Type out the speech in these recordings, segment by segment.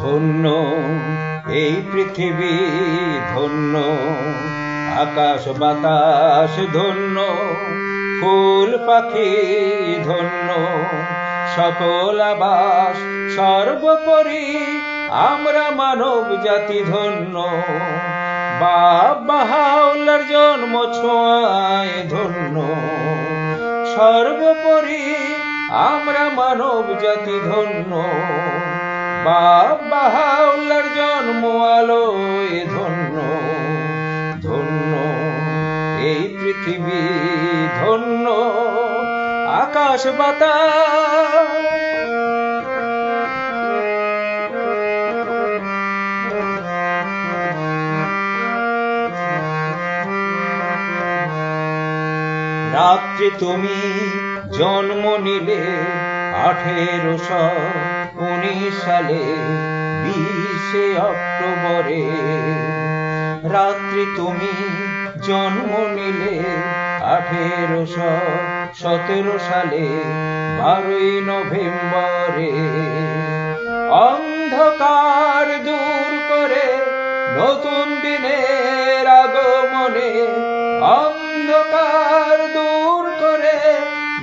ধন্য এই পৃথিবী, ধন্য আকাশ বাতাস, ধন্য ফুল পাখি, ধন্য সকল আবাস, সর্বোপরি আমরা মানব জাতি ধন্য। বাহাউল্লাহর জন্ম ছোঁয়ায় ধন্য, সর্বোপরি আমরা মানব জাতি ধন্য। বাহাউল্লাহর জন্ম আলোয় ধন্য, ধন্য এই পৃথিবী, ধন্য আকাশ বাতাস। রাত্রি তুমি জন্ম নিলে 1819 সালে 20 অক্টোবরে। রাত্রি তুমি জন্ম নিলে 1817 সালে 12 নভেম্বরে। অন্ধকার দূর করে নতুন দিনের আগমনে, অন্ধকার দূর করে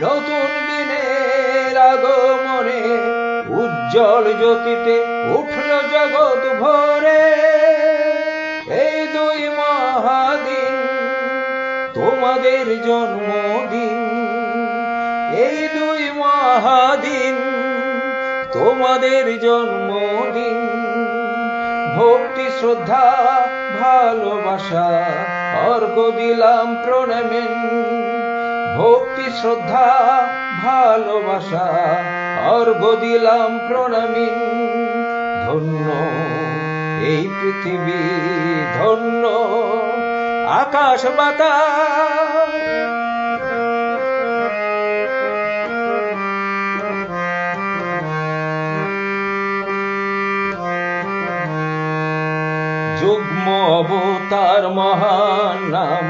নতুন দিনের আগমনে, উজ্জ্বল জ্যোতিতে উঠল জগৎ ভরে। এই দুই মহাদিন তোমাদের জন্মদিন, এই দুই মহাদিন তোমাদের জন্মদিন। ভক্তি শ্রদ্ধা ভালোবাসা অর্ঘ্য দিলাম প্রণামে, ভক্তি শ্রদ্ধা ভালোবাসা অর্ঘ্য দিলাম প্রণামে। ধন্য এই পৃথিবী, ধন্য আকাশ বাতাস। যুগ্ম অবতার মহান নাম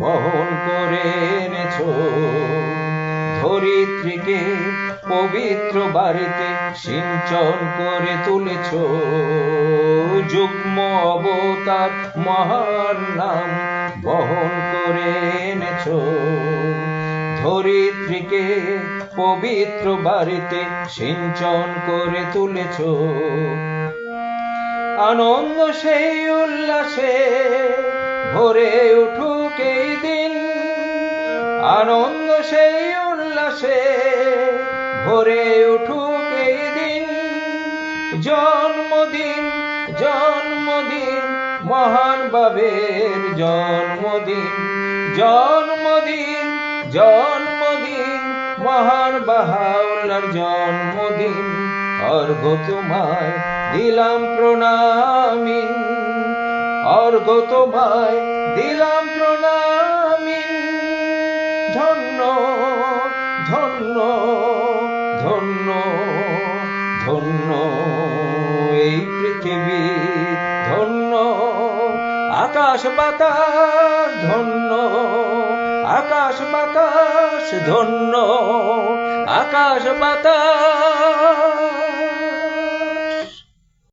বহন করে এনেছো, ধরিত্রীকে পবিত্র বাড়িতে সিঞ্চন করে তুলেছ। যুগ্ম অবতার মহান নাম বহন করে এনেছো, ধরিত্রীকে পবিত্র বাড়িতে সিঞ্চন করে তুলেছ। আনন্দ সেই উল্লাসে ভরে উঠুক এই দিন, আনন্দ সেই উল্লাসে ভরে উঠুক এই দিন। জন্মদিন জন্মদিন মহান বাবের জন্মদিন, জন্মদিন জন্মদিন মহান বাহাউল্লাহর জন্মদিন। অর্ঘ্য তোমায় দিলাম প্রণামী, অর্ঘ্য তোমায় দিলাম প্রণামী। ধন্য ধন্য ধন্য ধন্য এই পৃথিবী, ধন্য আকাশ বাতাস, ধন্য আকাশ বাতাস, ধন্য আকাশ বাতাস।